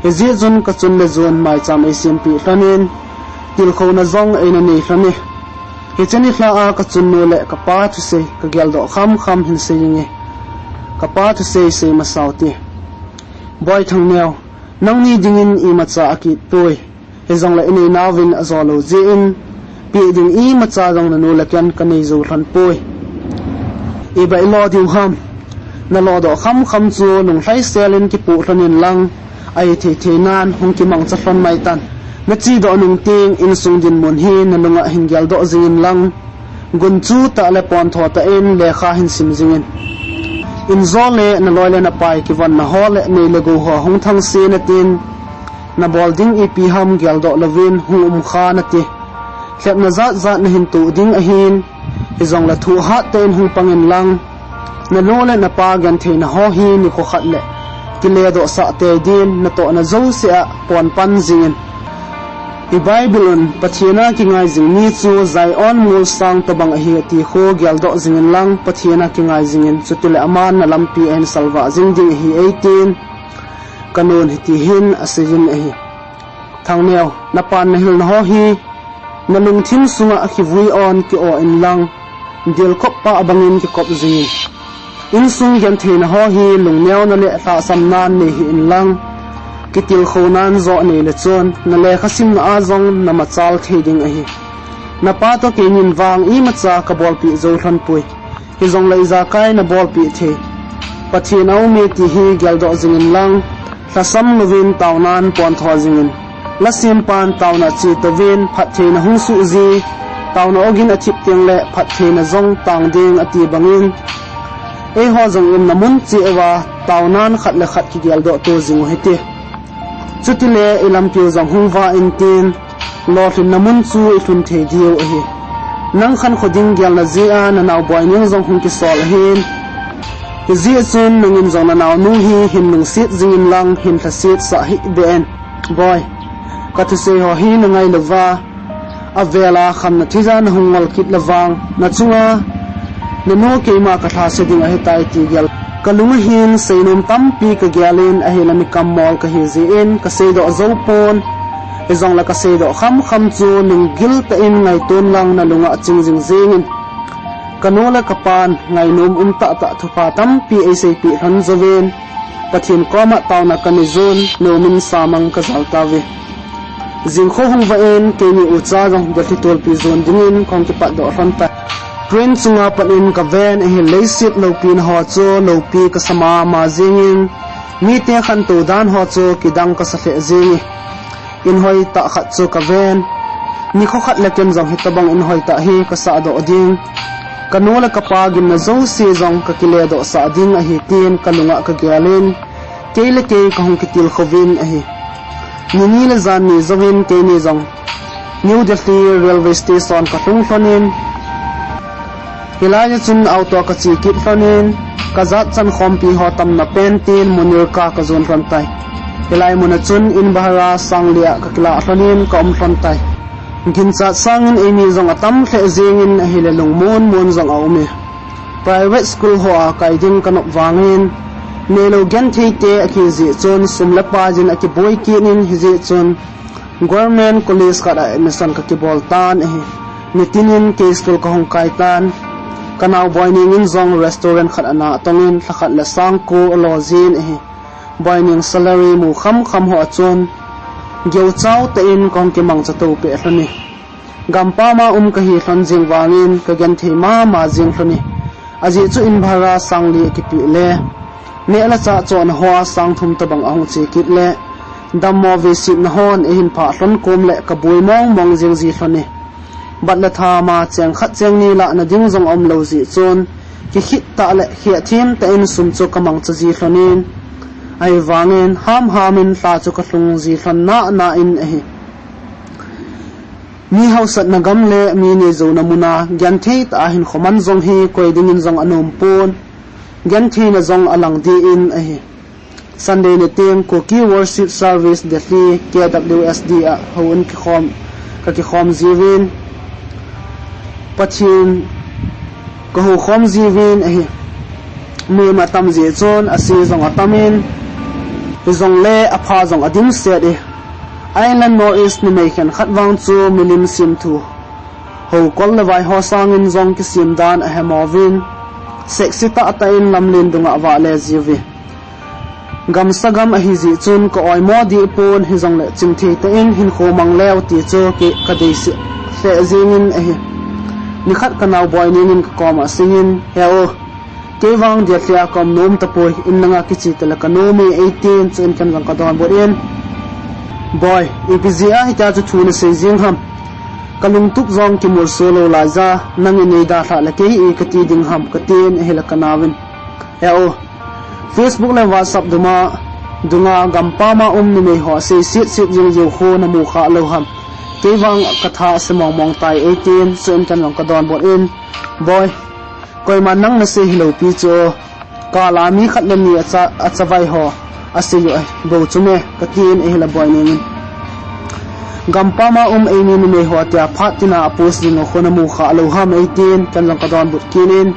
S1: hizi chun ka chun le zon mai cham ai sim pi thanin til kho na zong ai na ni thani hi chani hla a ka chun no le ka pa thu se ka gyal do kham hin se nge ka pa thu se ma sauti boy thang neo nang ni dingin I ma cha aki toy he jong la ini nawin azolo ji in pi ding I ma cha jong na no la kan ka nei zo than poi I bai lo diu ham na lo do kham chu nung hlai selin ki pu thanin lang ai the nan hong ki mang cha thon mai tan na chi do nung ting in sung din mon hi na lunga hingyal do zin lang gun chu ta le pon tho ta in le kha hin sim jingin in zole na loile na pai ki van na hole nei le go ho hong thang se na tin na bolding ep ham gyal do lovin hum kha na ti khlep na za na hin tu ding a hin hi zong la thu ha ten hu pangin lang na lole na pa gan the na ho hi ni ko khat le ki le do sa te din na to na zo se a pon pan jingin I Bible pathiana ki ngai jing ni chu zai on mul sang to bang hi ti kho gyal do jingin lang pathiana ki ngai jingin chutule aman na lampi en salwa jing ding hi 18 kanon hi ti hin asijin hi thangneo na pan na hil na ho hi na lung thim sunga khi vui on ki o in lang dil khop pa abangin ki kop ji in sung gen the na ho hi lung neo na le tha sam nan ne hi in lang kitil khonan zo ne le chon na le khasim na azong na machal theding a hi na pa to ke nin wang I ma cha ka bol pi zo than pui hi zong lai za kai na bol pi the pathinau me ti hi gyal do jingin lang thasam lovin tawnan pon tho jingin la sim pan tawna chi to vin phat the na hu su ji tawna ogin a chip teng le phat the na zong tang ding ati bangin e ho zong in na mun chi ewa tawnan khat le khat ki gyal do to jing hete chutile ilam pyo jang hungwa in tin lo thin namun chu ithun the dio hi nang khan khoding gyal na zia na naw boy ning zong hun ki sol hin ki zia chun nungin zong na naw nu hi hin nung sit zingin lang hin tha sit sa hi ben boy ka tu se ho hi na ngai lova avela kham na thiza na hungal kit lawang na chunga na no ke ma ka tha se ding a hetai ti gyal kalung hin seinum tampi ka gyalin a helami kammol ka hi zi in ka se do zo pon izong la ka se do kham chu ning gil ta in ngai ton lang na lunga ching jing zingin kanola kapan ngai num ta thupa tampi ai sei pi han zoven pathin koma tauna kanizun nomin samang ka zalta ve jing kho hung va en ke ni ucha jong da tol pi zon dingin khong ki pa do ran ta train chunga panin ka ven e leisit lo pin ho chu lo pi ka sama ma jingin mi te khan tu dan ho chu kidang ka sa fe jingi in hoi ta khat chu ka ven ni kho khat lekem jong hitabang in hoi ta hi ka sa do ding kanola kapagin na zo si jong ka kile do sa ding a hi tin kalunga ka gyalin keile ke ka hong kitil khovin a hi ni le zan ni zovin ke ni jong New Delhi railway station ka tung thonin hilaya chun auto ka chi kit thonin ka zat chan khompi ho tam na pentin munir ka zon ran tai hilai mun chun in bahara sanglia ka kila thonin ka thon tai gincha sangin emi zong atam hle zingin hilelung mon zong aume private school ho a kaiding kanop wangin nelo gen theite aki ji chon sumla pajin aki boy kinin hiji chon government college ka admission ka ki boltan nitinin ke school ka hong kaitan kanaw boyning in zong restaurant khat ana tongin thakhat la sangko lozin boyning salary mu kham ho achon geu chau te in kong ki mang chato pe hlani gampa ma ka hi hlon jing wangin ka gen thema ma jing hlani aji chu in bhara sangli ki pi le ne la cha chon hoa sang thum ta bang ahung che kit le dammo ve sit na hon e hin pha hlon kom le ka boi mong jing ji hlani bat la tha ma cheng khat cheng ni la na ding jong om lo ji chon ki hit ta le khia thim ta in sum chu ka mang cha ji hlanin ai wangin hamin tla chu ka hlung ji hlan na in mi hausat na gamle mi ne zo na muna gyan thei ta hin khoman zong hi koi ding in zong anom pon gyan thei na zong alang di in Sunday ne teng ko ki worship service Delhi KWSD a hon ki khom jiwin pathin ko ho khom jiwin mi ma tam je chon asi zong atamin zong le apha zong adim se de island northeast ni mai khan khatwang chu milim sim thu ho kol le vai ho sangin zong ki sim dan a hemovin sexita ata in lamlin dunga wa le jiwi gam sagam a hi ji chun ko oi mo di pon hi zong le ching the ta in hin kho mang lew ti chu ki kadei se fe jingin ni khat kanaw boy nin ko ma singin heo kewang dia thia kom nom tapoi innanga kichi tala kanomi 18 chen kan jang ka don borin boy ipizia hita chu thuna se jing ham kalung tuk zong ki mur solo la za nangi nei da tha la ke e kati ding ham katin hela kanawin eo Facebook le WhatsApp dunga gampa ma ni me ho se sit jing jo kho na mu kha lo ham kewang katha se mong tai 18 chen kan jang ka don borin boy koi manang na se hilo pi cho kala mi khat le mi acha vai ho ase yo bo chume katin e hela boy nin gampa ma eni ni me ho tia phatina apos ding khona mu kha lo ha me tin kan lang kadon but kinin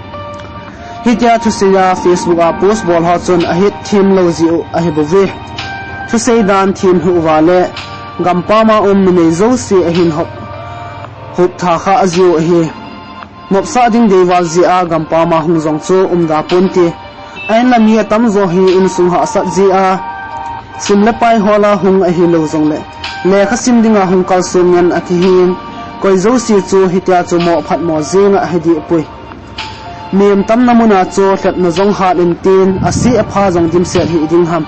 S1: hitia thu se ya Facebook a post bol ha chon a hit thim lo ji a he bove thu se dan thim hu wale gampa ma ni me zo se a hin hop tha kha azio he mopsa ding dewal ji a gampa ma hung zong chu da ponti ain la mi tam zo hi in sung ha sat ji a sim le pai hola hung a hi lo zong le kha sim dinga hung kal sum ngan a thi hin koi zo si chu hitia chu mo phat mo zinga hedi pui mem tam namuna chu hlet na zong ha in tin asi a pha zong dim se hi ding ham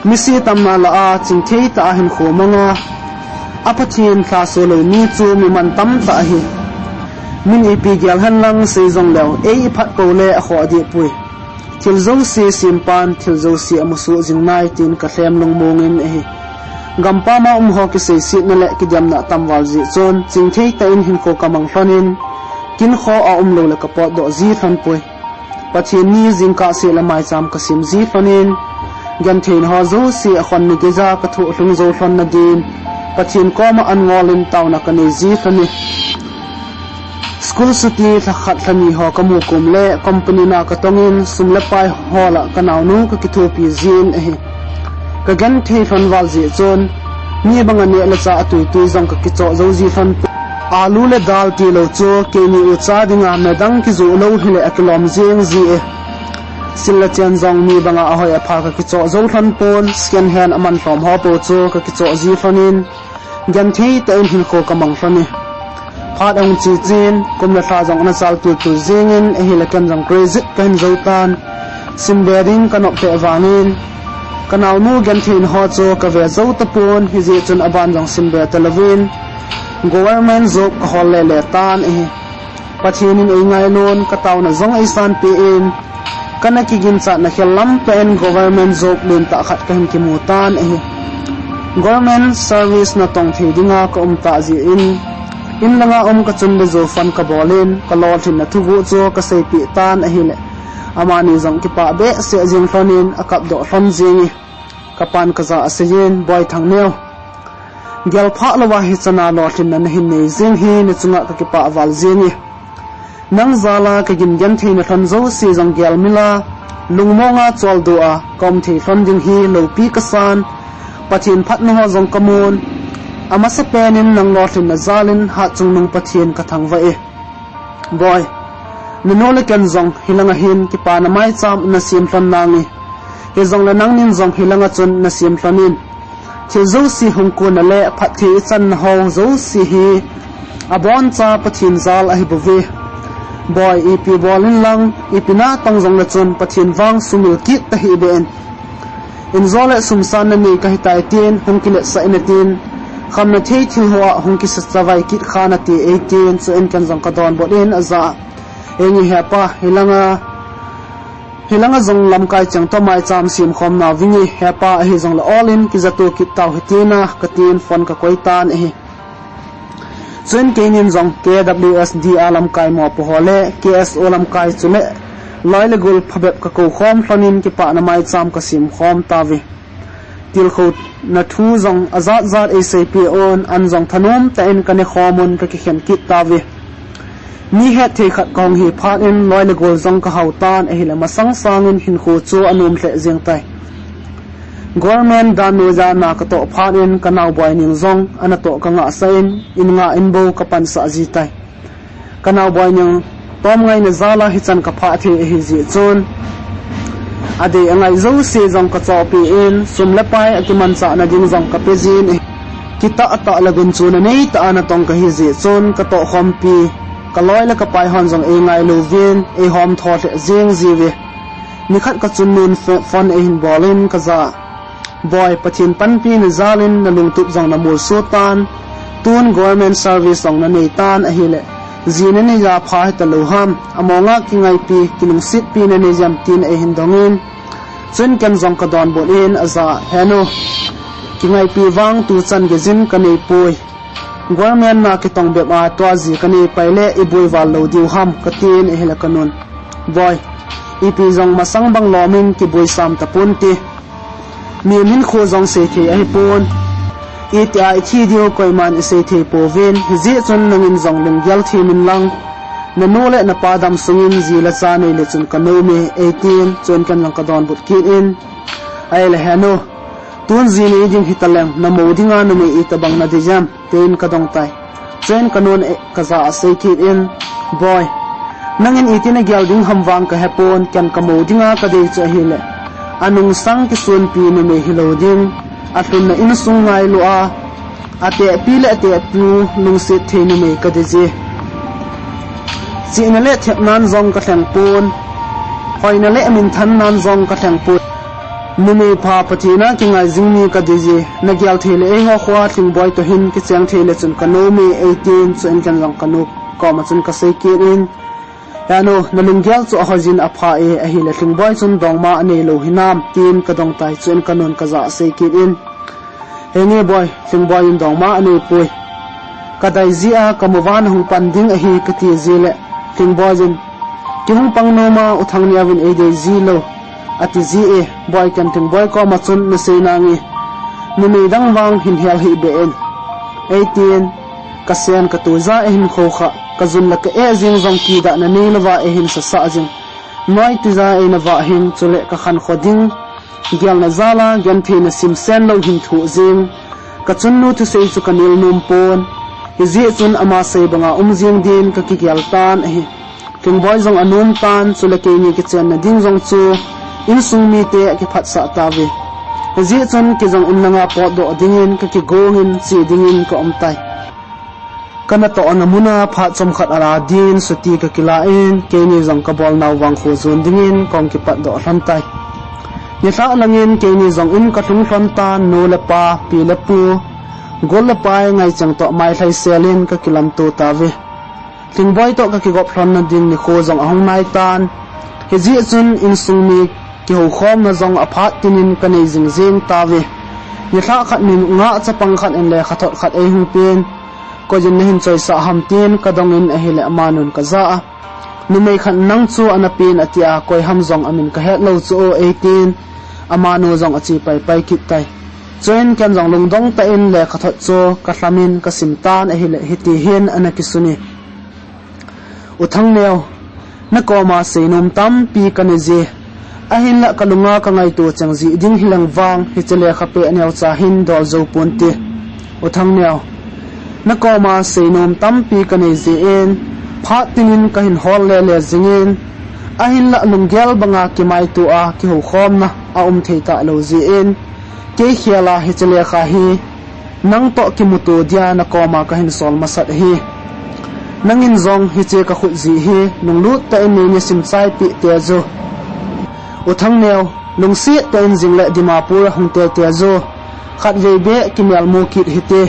S1: mi si tam na la a ching thei ta hin kho manga apathin kha so lo ni chu mi man tam ta hi min ipi gyal han lang se zong lew ei phat ko le a kho di pui thil zo si simpan thil zo si amusu jingnai tin ka thlem long mongin gampa ma ho ki se sit na le ki diam na tamwal ji chon ching thei ta in hin ko kamang hlonin kin kho a lo le ka po do zi thon pui pathian ni jing ka se la mai cham ka sim zi thonin gan thein ho zo si a khon ni ge za ka thu hlung zo thon na din pathian ko ma an ngolin taw na ka ni zi thoni school suti la khat thani ho ka mu kum le company na ka tongin sum le pai hola ka naw nu ka ki thu pi zin e ka gan thei thon wal ji chon ni banga ne la cha atui tui jong ka ki cho zo ji thon alu le dal ti lo cho ke ni u cha dinga na dang ki zo lo hile aklom jeng ji e silla chen jong ni banga a hoi a pha ka ki cho zo thon pon scan hand aman from ho po cho ka ki cho ji thonin gan thei ta in hin ko ka mang thoni phat ang chi chin kum la tha jong na chal tu tu jingin e hile kan jong crazy kan zo tan sim bearing kanop te wangin kanaw nu gan thein ho cho ka ve zo ta pon hi ji chun aban jong sim be talawin government job ka hol le tan e pathian in ngai lon ka taw na zong ai san pe in kana ki gin cha na helam pen government job len ta khat ka hin ki mu tan e government service na tong thei dinga ka ta ji in langa ka chun le zo fan ka bolin ka lo thin na thu go cho ka sei pi tan a hi le amani jong ki pa be se jing thonin akap do thon jing ka pan ka za asein boy thang neu gel pha lawa hi chana lo thin na hin nei jing hi ne chunga ka ki pa wal jing nang zala ka gin gen thein thon zo si jong gel mila lungmonga chol do a kom thei thon ding hi lo pi ka san pathin phat no jong kamun ama sa penin nang lo thin na zalin ha chung nung pathian ka thang va e boy minole ken zong hilanga hin ki pa na mai cham na sim thon nangi he zong la nang nin zong hilanga chun na sim thonin che zo si hung ko na le phathi chan ho zo si hi abon cha pathin zal a hi bove boy ep bolin lang ipina tang zong la chun pathin wang sumil ki ta hi ben in zole sumsan na ni ka hitai tin hung ki le sa inatin kham na thei thil ho hung ki sa chawai ki khana ti 18 so en kan zong ka don bodin aza engi hepa hilanga zong lamkai chang to mai cham sim khom na wingi hepa hi zong la all in ki zato ki taw hitina katin phone ka koitan e chen kenin zong KWSD alam kai mo po hole KSO lam kai chule loile gul phabep ka ko khom thonin ki pa na mai cham ka sim khom tawi til khot na thu zong azat zat ACP on an zong thanom ta en kane khomun ka ki khem ki tawi ni he the khat kong hi phat in loile gol zong ka hautan e hila masang sangin hin khu chu anum hle jeng tai government dan no za na ka to phat in kanaw boy ning zong ana to ka nga sain in nga in bo ka pan sa ji tai kanaw boy ning tom ngai na zala hi chan ka pha the hi ji chon ade angai zo se zong ka cho pi in sum le pai akiman cha na ding zong ka pe jin kita ata lagun chu na nei ta ana tong ka hi ji chon ka to khom pi kaloi la ka pai hon jong e ngai lo vin e hom thot jing jiwe ni khat ka chun nun fon e hin bolin ka za boy pathin pan pi ni zalin na lung tup jong na mul sultan tun government service jong na nei tan a hile zine ni ya pha ta lo ham amonga ki ngai pi kinung sit pi na ne jam tin e hin dongin chun ken jong ka don bolin aza heno ki ngai pi wang tu chan ge jin ka nei poi government na ki tong be ma to ji kani paile i boi wal lo diu ham katin e hela kanun boy ipi jong masang bang lomin ki boi sam ta pun ti mi min kho jong se the ai pon ita i thi dio koi man se the po ven ji chon nangin jong lung gyal thi min lang na nole na padam sungin ji la cha nei le chun kano me 18 chon kan lang ka don but ki in ai le hano tun zini jing hitalem na modinga no me itabang na dijam ten kadong tai chen kanon kaza sei kit in boy nangin itina gyalding hamwang ka hepon kan ka modinga ka de cha hile anung sang ki sun pi no me hiloding atun na insung ngai lo a ate pile ate pu lung se the no me ka de je china le thep nan zong ka thang pon hoina le min than nan zong ka thang pon numi pha pathina ki ngai jingni ka deje na gyal thele e ho khwa thing boy to hin ki chang thele chun kanomi 18 chun kan lang kanu ko ma chun ka sei ki in yano na lunggyal chu hojin apha e a hi le thing boy chun dongma ane lo hinam tin ka dong tai chun kanon ka za sei ki in henge boy thing boy in dongma ane pui kadai zia kamuwan hung panding a hi ka ti zile King boy jin ki hung pang no ma uthang nia win e de zi lo ati zi e boy kan king boy ko ma chun na sei na ngi ni me dang wang hin hel hi be en 18 kasian katuza e hin kho kha kazun la ka e jing zong ki da na ne lawa e hin sa sa jing noi tiza e na wa hin chule ka khan khoding gyal na zala gyan the na sim sen lo hin thu jing ka chun nu thu sei chu kanil num pon izi chun ama sei banga jing din ka ki gyal tan e king boy zong anum tan chule ke ni ki chen na ding zong chu in sung mi te ki phat sa ta ve izi chun ki zong in langa po do dingin ka ki gongin si dingin ko om tai kana to anamuna pha chom khat ara din suti ka kilain ke ni zong ka bol naw wang kho zun dingin kom ki pat do hlan tai ni sa langin ke ni zong in ka thung thon ta no la pa pi la pu gol la pa ngai chang to mai thai selin ka kilam tu ta ve king boy to ka ki gop thon na ding ni kho zong ahong nai tan he ji chun in sung mi ki ho khom na zong aphat tinin ka nei jing jing ta ve ni sa khat min nga cha pang khat en le khathot khat e hu pin ko jin hin choi sa ham tin ka dong in ahile amanun ka za ni mai khan nang chu anapin atia koi ham zong amin ka het lo chu 18 amanu zong achi pai pai kit tai chen ken zong lung dong ta in le khathot chu ka hlamin ka simtan ahile hiti hin anakisuni uthang neo na ko ma seinum tam pi kaneze ahin la kalunga ka ngai tu changji ding hilang wang hichele khape aneu cha hin dol zo punti uthang neo na ko ma seinom tampi kanei ze en phat tinin ka hin hol le le zingin a hin la lunggel banga ki mai tu a ki ho khom na a theita lo ze en ke khiala hi chele kha hi nang to ki mutu dia na ko ma ka hin sol masat hi nangin zong hi che ka khut zi hi nung lut ta en ni sim sai pi te zo uthang neo lung si ta en jing le dimapur hung te te zo khat ve be ki mel mu kit hi te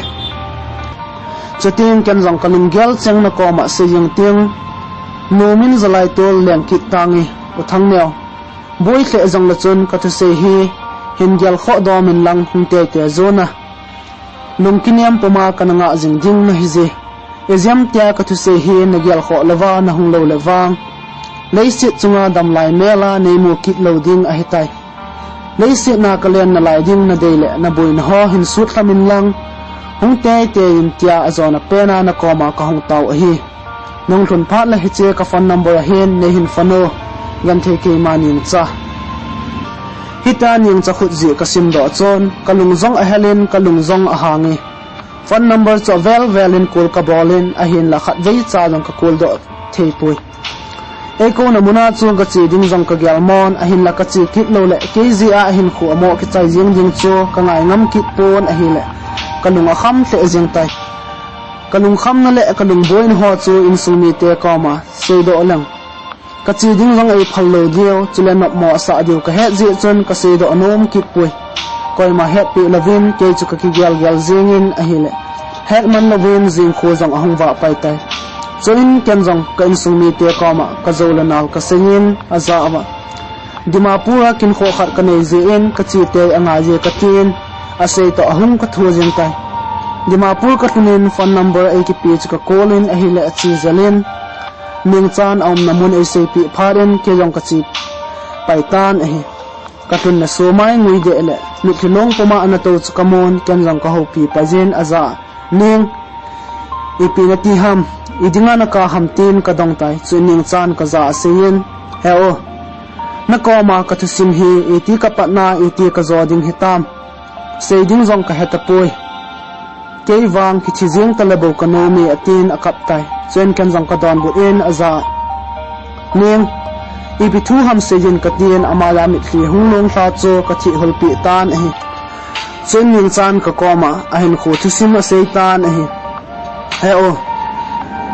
S1: chating ken jong kalung gel cheng na ko ma se yeng ting nomin zalai tol leng kit tangi uthang neo boi hle jong la chun ka thu se hi hin gel kho do min lang hung te te zona lung kiniam poma kananga jing ding na hi je eziam tia ka thu se hi na gel kho lawa na hung lo lawang leisit chunga dam lai mela nei mu kit lo ding a hitai leisit na kalen na lai ding na deile na boi na ho hin sut thamin lang hung te te in tia azona pena na koma ka hung tau hi nong thun phat la hi che ka phone number a hin ne hin phano gan the ke manin cha hita ning cha khut ji ka sim do chon kalung zong a helin kalung zong a hangi phone number cho velin kul ka bolin a hin la khat vei cha jong ka kul do thei pui eko na muna chung ka chi ding jong ka gyalmon a hin la ka chi kit lo le kz a hin khu amo ki chai jing ding chu ka ngai ngam kit pon a hi le kalung a kham tle jing tai kalung kham na le kalung boin ho chu in sumi te koma seido lang ka chi ding jong ai phallo dio chule nop mo sa dio ka he ji chon ka seido anom kit pui koi ma het pi lavin ke chu ka ki gyal jingin a hi le het man lavin jing khu jong ahong wa pai tai choin ken jong ka in sumi te koma ka zola nal ka sengin aza ama dimapura kin kho khat ka nei je en ka chi te anga je ka tin asei to ahung ka thu jing tai dimapur ka tunin phone number ai ki page ka call in ahile achi zalin ning chan om namun ai sei pi pharin ke jong ka chi paitan ahi ka tun na so mai ngui de le ni thilong poma ana to chukamon ken jong ka ho pi pajen aza ning ipinati ham idinga na ka hamtin ka dong tai chuning chan ka za sein heo na ko ma ka thu sim hi eti ka patna eti ka zo ding hitam seiding zong ka hetapoi kei wang ki chizing talabo kanomi atin akap tai chen kan jong ka don bu in aza ning ibi thu ham sejin ka tin amala mi thli hunglong tha cho ka thi holpi tan hi chen ning chan ka koma ahin khu thu sim a seitan hi heo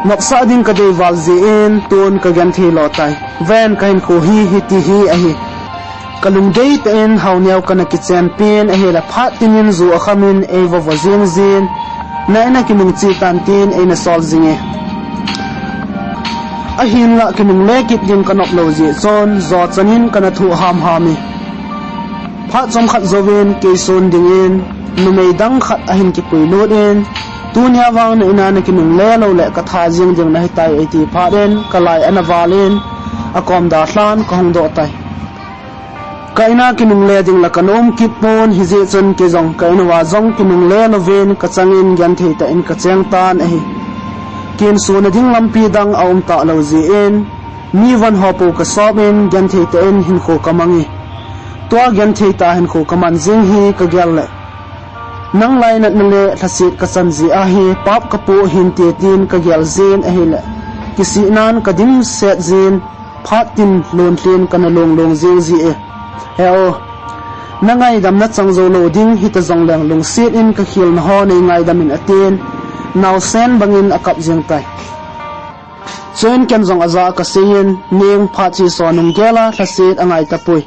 S1: noksa din ka dei wal ji in ton ka gan thi lo tai ven kain khu hi ti hi a hi kalung dei te en hauniau kana ki champion a hela phat tinin zu akhamin eva wazin zin naina ki mung chi tan tin ena sol zinge a hin la ki mung le kit din kanop lo ji chon zo chanin kana thu ham hami phat chom khat zowen ke son dingin numei dang khat a hin ki puilot en tunia wang na ina na kinung le lo le ka tha jing jing na hitai ati phaden kalai anavalin akom da hlan ka hong do tai kaina kinung le ding la kanom kipon hije chon ke jong kaina wa jong kinung le no ven ka changin gan thei ta in ka cheng tan a hi kin su na ding lampi dang aum ta lo ji en mi van hopo ka sobin gan thei ta in hin kho kamangi to gan thei ta hin kho kaman jing hi ka gel le nang lai na le thasit ka san ji a hi pap ka pu hin te tin ka gel zen a hi le kisi nan ka ding set zin phat tin lon tlen kana long long jing ji e heo nangai dam na changzo lo ding hita zong lang lung sit in ka khil na ho nei ngai dam in atin naw sen bangin akap jeng tai chen ken zong aza ka sein ning pha chi so nung gela thasit angai tapui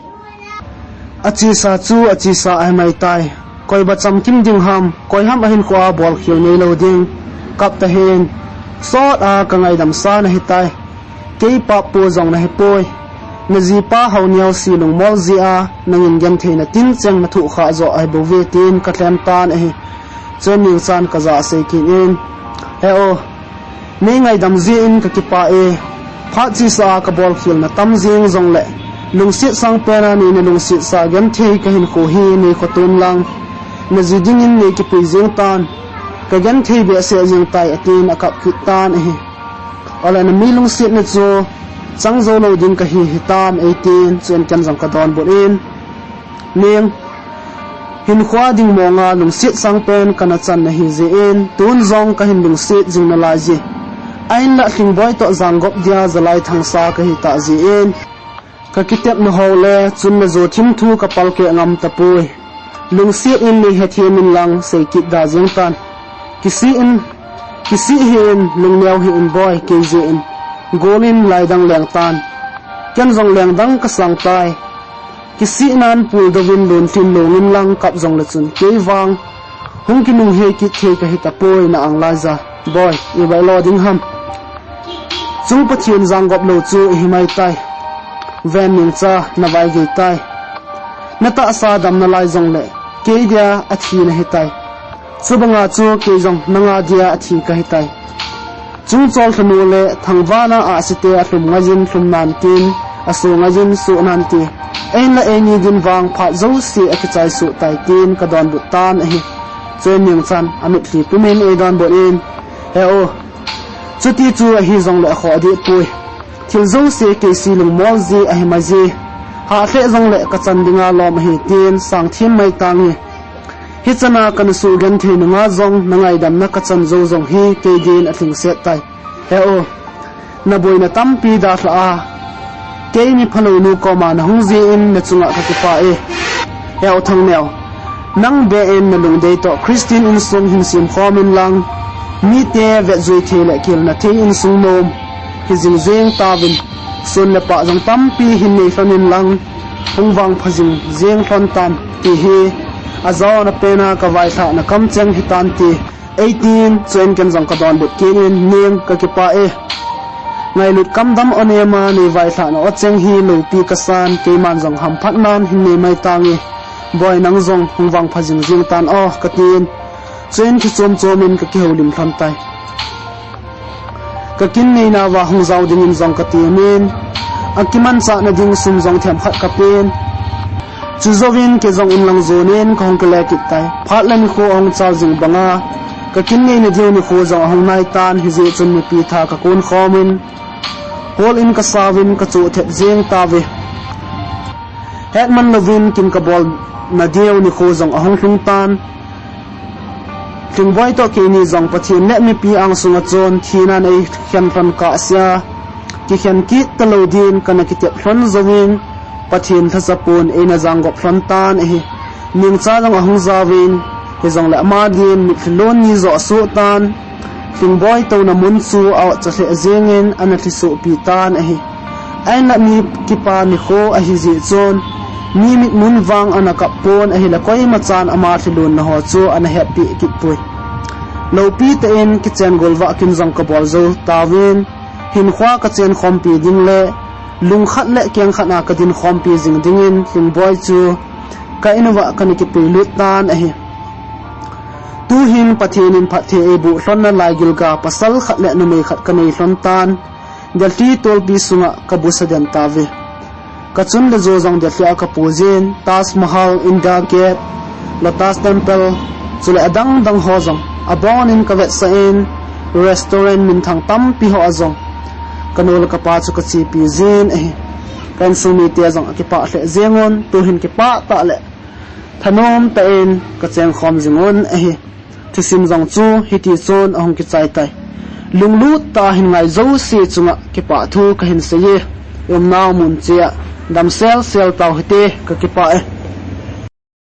S1: achi sa chu achi sa ai mai tai koi ba cham kim ding ham koi ham ahin kwa bol khil nei lo ding kap ta hen sot a ka ngai dam sa na hitai ke pa po zong na he poi na ji pa hau niao si lung mol zia nangin gam theina tin cheng na thu kha zo ai bo ve tin ka thlem tan e chen ning san ka za se kin in heo nei ngai dam ji in ka ki pa e pha chi sa ka bol khil na tam jing zong le lung sit sang pena ni na lung sit sa gam thei ka hin ko hi nei ko tun lang na ji ding in nei ki pi jing tan ka gam thei be se jing tai atin akap ki tan e ala na mi lung sit na zo sang zo lo din ka hi hitam 18 chen kan jang ka don bot in ning hin khwa ding mo nga lung sit sang pen kana chan na hi je in tun zong ka hin lung sit jing na la ji ain la thing boy to zang gop dia zalai thang sa ka hi ta ji in ka kitep no hole chun na zo thim thu ka pal ke ngam ta pui lung sit in ni he min lang sei kit da jing tan kisi hin lung nyaw hi in boy ke je in golin lai dang leng tan ken zong leng dang ka sang tai kisi nan pul do win lon tin lo ngin lang kap zong la chun ke wang hung ki nung he ki the ka hita poi na ang la za boy i bai lo ding ham chung pathian jang gop lo chu hi mai tai ven ning cha na vai ge tai na ta sa dam na lai zong le ke dia a thi na hitai chubanga chu ke zong nanga dia a thi ka hitai chung chol thanu le thangwana a site a hlum ngajin hlum nan tin asu ngajin su nan ti ein la eni din wang pha zo si a kichai su tai tin ka don bu tan hi chen ning chan amit li pumen e don bo in he o chuti chu a hi zong le kho di pui thil zo se ke si lung mol ji a hi ma ji ha hle zong le ka chan dinga lom hi tin sang thim mai tangi hi chana kan su gan the nga zong nangai dam na ka chan zo zong hi ke din a thing set tai he o na boina tampi da thla a ke ni phalo nu ko ma na hung ji in na chunga ka ti pa e he o thang neo nang be en na lung dei to christian in sung hin sim khomin lang mi te ve zui the le kil na the in sung nom hi jing jeng tawin sun le pa jong tampi hin nei famin lang hung wang phajing jeng thon tan ti hi azaw na pena ka vai tha na kam cheng hitan ti 18 chen ken jong ka don but kin ning ka ki pa e ngai lut kam dam onema ni vai tha na ocheng hi lo pi ka san ke man jong ham phat nan hin nei mai tangi boy nang jong hung wang phajing jing tan o ka tin chen ki chom chomin ka ki holim tham tai ka kin nei na wa hung zaw ding in jong ka ti min akiman cha na ding sum jong them khat ka pen chuzovin ke zong in lang zonen kong kala kitai phatlan kho ong chaw jing banga ka kin nei na diu ni kho zong hong nai tan hi je chun ni pi tha ka kon khomin hol in ka sawin ka chu the jeng tawe hetman lovin kin ka bol na diu ni kho zong ahong hlung tan thing boy to ke ni zong pathin le mi pi ang sunga chon thina nei khian fan ka sia ki khian ki talodin kana ki te hlon zowin pathin tha sapun ena jangop frontan hi ning cha jang ahung zawin he jong la ma din mi thlon ni zo su tan thing boy to na mun chu aw cha the jengin ana thi su pi tan hi aina mi ki pa ni kho a hi ji chon mi mit mun wang ana ka pon a hi la koi ma chan ama thlun na ho chu ana happy ki pui lo pi te en ki chen golwa kin jong ka bol zo tawin hin khwa ka chen khom pi ding le lung khat le kyang khana ka din khom pi jing dingin thing boy chu ka inwa kan ki pe lut tan a hi tu hin pathin in phathe e bu hlon na lai gilga pasal khat le numei khat kanei hlon tan delti tol bi sunga kabusa den tave kachun le zo jong delti aka pujin Taj Mahal India Gate Lotus Temple chule adang dang ho jong abon in kavet sa in restaurant min thang tam pi ho azong kanol ka pa chu ka chi pi zin kan sumi te jong ki pa hle zengon tu hin ki pa ta le thanom ta in ka cheng khom jingon thusim jong chu hiti chon ahong ki chai tai lunglu ta hin ngai zo si chunga ki pa thu ka hin se ye naw mun chia dam sel taw hite ka ki pa